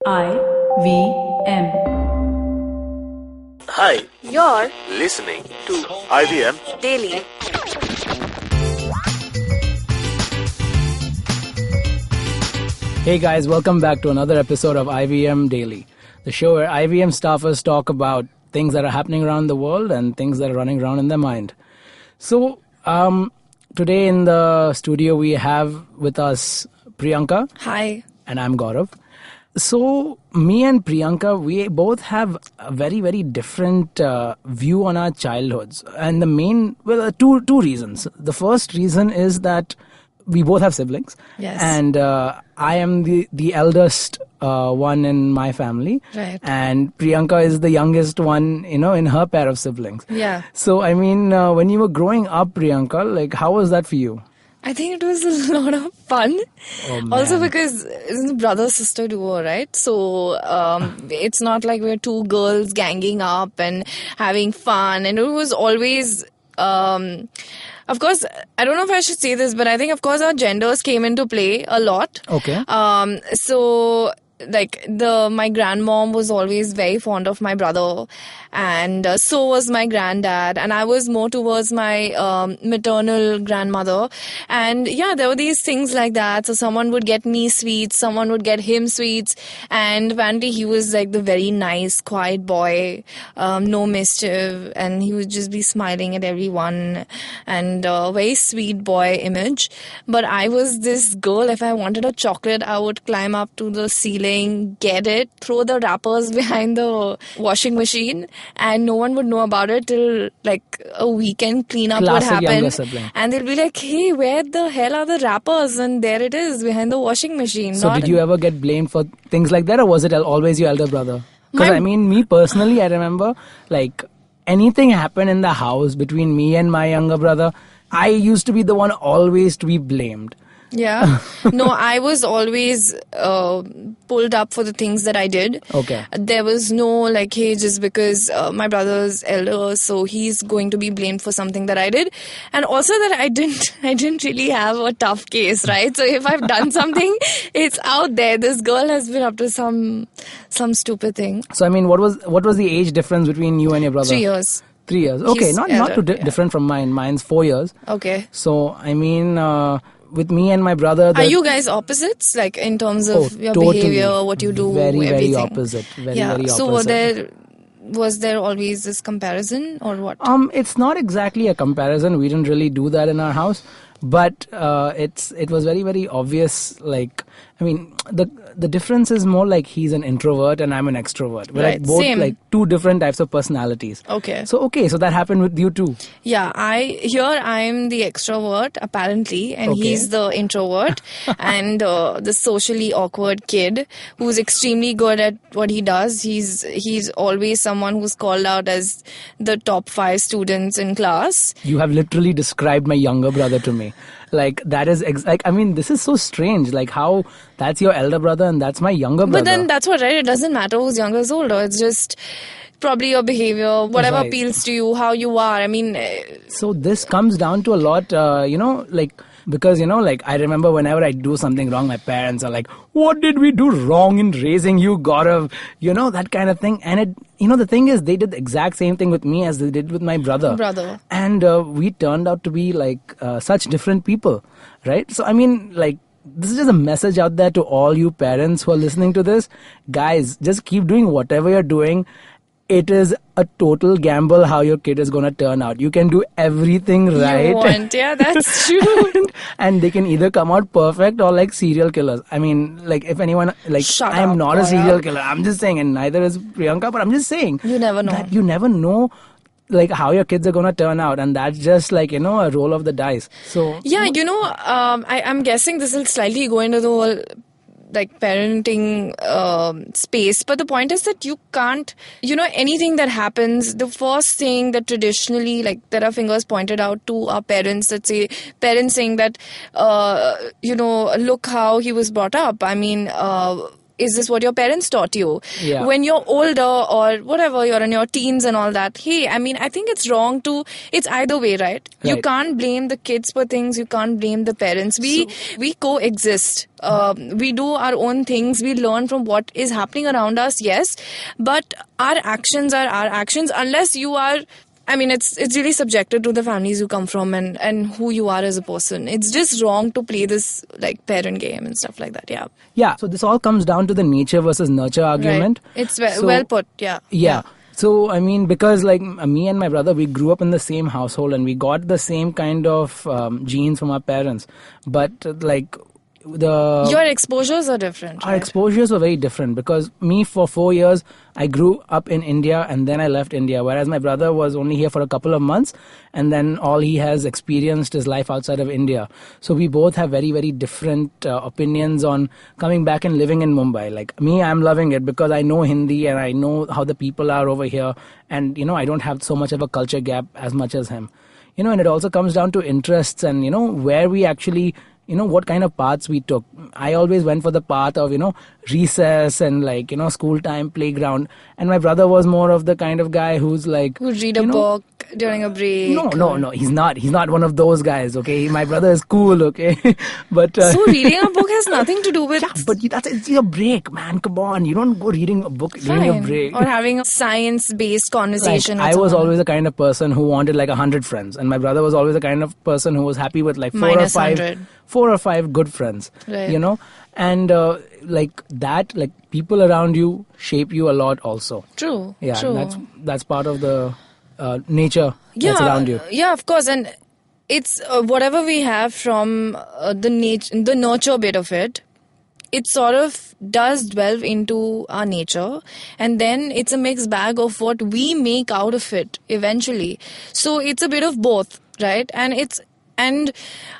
IVM. Hi, You're listening to IVM. Daily. Hey guys, welcome back to another episode of IVM Daily, the show where IVM staffers talk about things that are happening around the world and things that are running around in their mind. So, today in the studio we have with us Priyanka. Hi. And I'm Gaurav. So, me and Priyanka, we both have a very, very different view on our childhoods. And the main, two reasons. The first reason is that we both have siblings. Yes. And I am the eldest one in my family. Right. And Priyanka is the youngest one, in her pair of siblings. Yeah. So, when you were growing up, Priyanka, how was that for you? I think it was a lot of fun. Oh, man. Also because it's a brother-sister duo, right? So it's not like we're two girls ganging up and having fun. And it was always... of course, I don't know if I should say this, but I think, of course, our genders came into play a lot. Okay. So, my grandmom was always very fond of my brother, and so was my granddad, and I was more towards my maternal grandmother. And yeah, there were these things like that. So someone would get me sweets, someone would get him sweets, and apparently he was like the very nice, quiet boy, no mischief, and he would just be smiling at everyone, and very sweet boy image. But I was this girl, if I wanted a chocolate, I would climb up to the ceiling, get it, throw the wrappers behind the washing machine, and no one would know about it till like a weekend cleanup would Classic younger happen. sibling. And they'll be like, hey, where the hell are the wrappers? And there it is, behind the washing machine. So did you ever get blamed for things like that, or was it always your elder brother? Because My- me personally, I remember anything happened in the house between me and my younger brother, I used to be the one always to be blamed. Yeah. No, I was always pulled up for the things that I did. Okay. There was no hey, just because my brother's elder, so he's going to be blamed for something that I did. And also that I didn't really have a tough case, right? So if I've done something, it's out there. This girl has been up to some stupid thing. So what was the age difference between you and your brother? 3 years. 3 years. Okay, He's not elder, too yeah. different from mine. Mine's 4 years. Okay. So with me and my brother, Are you guys opposites, in terms of your totally. behavior, what you do, very, everything? very opposite. Very, Yeah. very opposite. So was there always this comparison or what? It's not exactly a comparison. We didn't really do that in our house, but it was very, very obvious. The difference is more like he's an introvert and I'm an extrovert. We're Right, both same. two different types of personalities. Okay. So that happened with you too. Yeah, I'm the extrovert apparently, and Okay. he's the introvert and the socially awkward kid who's extremely good at what he does. He's always someone who's called out as the top 5 students in class. You have literally described my younger brother to me. That is this is so strange. How that's your elder brother and that's my younger brother. But then that's what, right? It doesn't matter who's younger or older. It's just probably your behavior, whatever Right. appeals to you, how you are. So this comes down to a lot, because, I remember whenever I do something wrong, my parents are like, what did we do wrong in raising you, Gaurav? That kind of thing. And the thing is, they did the exact same thing with me as they did with my brother. And we turned out to be such different people, right? So, this is just a message out there to all you parents who are listening to this. Guys, just keep doing whatever you're doing. It is a total gamble how your kid is going to turn out. You can do everything right. You want, yeah, that's true. And they can either come out perfect or like serial killers. If anyone, Shut I'm up, not a Gaurav. serial killer. I'm just saying, and neither is Priyanka, but I'm just saying. You never know. That you never know how your kids are going to turn out, and that's just a roll of the dice. So Yeah, I'm guessing this will slightly go into the whole parenting space, but the point is that you can't, anything that happens, the first thing that traditionally there are fingers pointed out to our parents that say, parents saying that look how he was brought up. is this what your parents taught you? Yeah. When you're older or whatever, you're in your teens and all that. Hey, I mean, I think it's wrong it's either way, right? You Right. can't blame the kids for things. You can't blame the parents. We coexist. We do our own things. We learn from what is happening around us, yes. But our actions are our actions unless you are, I mean, it's really subjective to the families you come from and who you are as a person. It's just wrong to play this like parent game and stuff like that. Yeah. Yeah. So this all comes down to the nature versus nurture argument. Right. It's So- well put. Yeah. Yeah. So, I mean, because like me and my brother, we grew up in the same household and we got the same kind of genes from our parents. But like Your exposures are different. our Right? exposures were very different because me for 4 years, I grew up in India and then I left India. Whereas my brother was only here for a couple of months and then all he has experienced is life outside of India. So we both have very, very different opinions on coming back and living in Mumbai. Like me, I'm loving it because I know Hindi and I know how the people are over here. And, I don't have so much of a culture gap as much as him. And it also comes down to interests and, where we actually, what kind of paths we took. I always went for the path of, recess and like, school time, playground. And my brother was more of the kind of guy who's like... Who'd read a book during a break. No. He's not. He's not one of those guys, okay? My brother is cool, okay? But... So reading a book has nothing to do with... Yeah, but it's your break, man. Come on. You don't go reading a book during your break. Or having a science-based conversation. Like, I was always the kind of person who wanted like 100 friends. And my brother was always the kind of person who was happy with like Minus 100. 4 or 5 good friends, Right. And like that, like people around you shape you a lot also. True. Yeah, True. that's part of the nature that's around you. Yeah, of course. And it's whatever we have from the nurture bit of it, it sort of does delve into our nature, and then it's a mixed bag of what we make out of it eventually. So it's a bit of both, right? And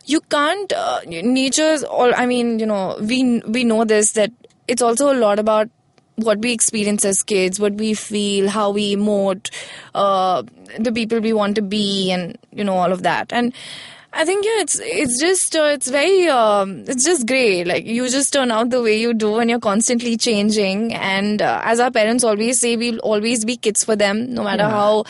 you can't nature's all, I mean, we know this, that it's also a lot about what we experience as kids, what we feel, how we emote, the people we want to be, and all of that. And I think it's just great. Like you just turn out the way you do, and you're constantly changing. And as our parents always say, we'll always be kids for them, no matter how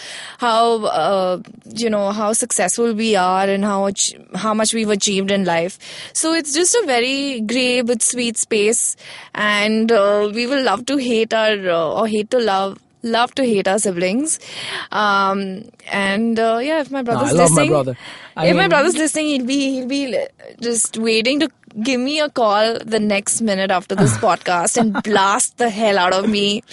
successful we are and how much we've achieved in life. So it's just a very grey but sweet space, and we will love to hate or hate to love to hate our siblings. If my brother's I love listening, my brother. my brother's listening, he'll be just waiting to give me a call the next minute after this podcast and blast the hell out of me.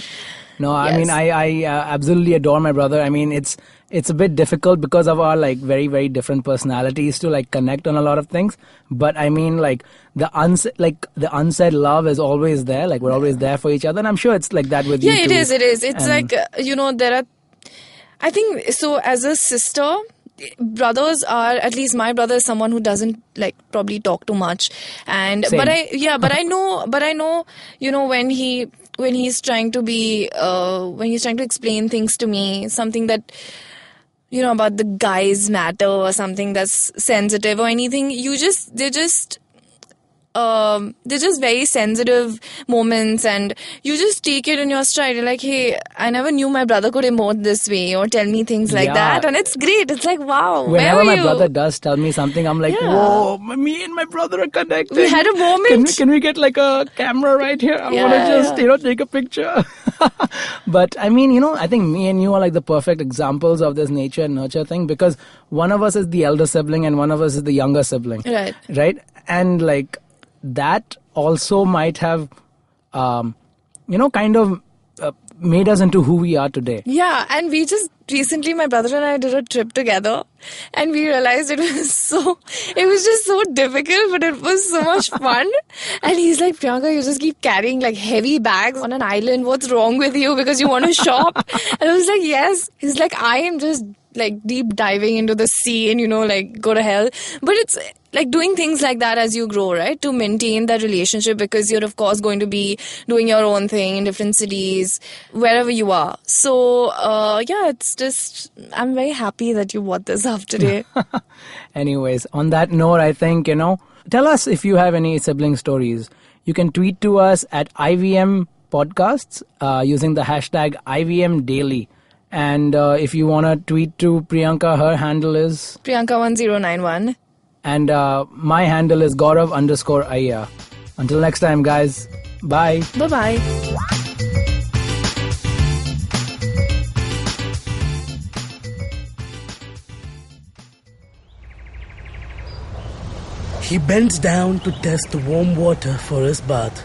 No, I Yes. mean, I absolutely adore my brother. I mean, it's a bit difficult because of our like very, very different personalities to like connect on a lot of things. But I mean, like the unsaid love is always there. Like we're always there for each other, and I'm sure it's like that with you Yeah, too. it is. It's And- like, there are, I think, so as a sister, brothers are, at least my brother is someone who doesn't like probably talk too much. And, Same. but I know, when he's trying to be, when he's trying to explain things to me, something that, about the guys matter or something that's sensitive or anything, they're just very sensitive moments, and you just take it in your stride. You're like, hey, I never knew my brother could emote this way or tell me things like Yeah. that, and it's great. It's like, wow, Whenever where were my you? brother does tell me something, I'm like, Yeah. whoa, me and my brother are connected. We had a moment. Can we get like a camera right here? I want to Yeah, just, take a picture. But I mean, I think me and you are like the perfect examples of this nature and nurture thing, because one of us is the elder sibling and one of us is the younger sibling. Right. Right? And like that also might have, kind of made us into who we are today. Yeah, and we just recently, my brother and I did a trip together, and we realized it was just so difficult, but it was so much fun. And he's like, Priyanka, you just keep carrying like heavy bags on an island. What's wrong with you? Because you want to shop. And I was like, yes. He's like, I am just like deep diving into the sea and, like go to hell. But it's like doing things like that as you grow, right? To maintain that relationship, because you're of course going to be doing your own thing in different cities, wherever you are. So, it's just, I'm very happy that you brought this up today. Anyways, on that note, I think, tell us if you have any sibling stories. You can tweet to us at IVM Podcasts using the hashtag IVM Daily. And if you want to tweet to Priyanka, her handle is... Priyanka1091. And my handle is Gaurav_Ayya. Until next time, guys. Bye. Bye-bye. He bends down to test the warm water for his bath.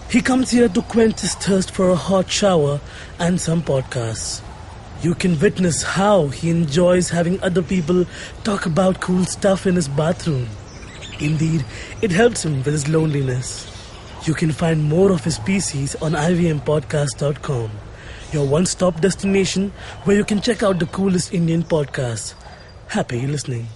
He comes here to quench his thirst for a hot shower and some podcasts. You can witness how he enjoys having other people talk about cool stuff in his bathroom. Indeed, it helps him with his loneliness. You can find more of his species on ivmpodcast.com, your one-stop destination where you can check out the coolest Indian podcasts. Happy listening.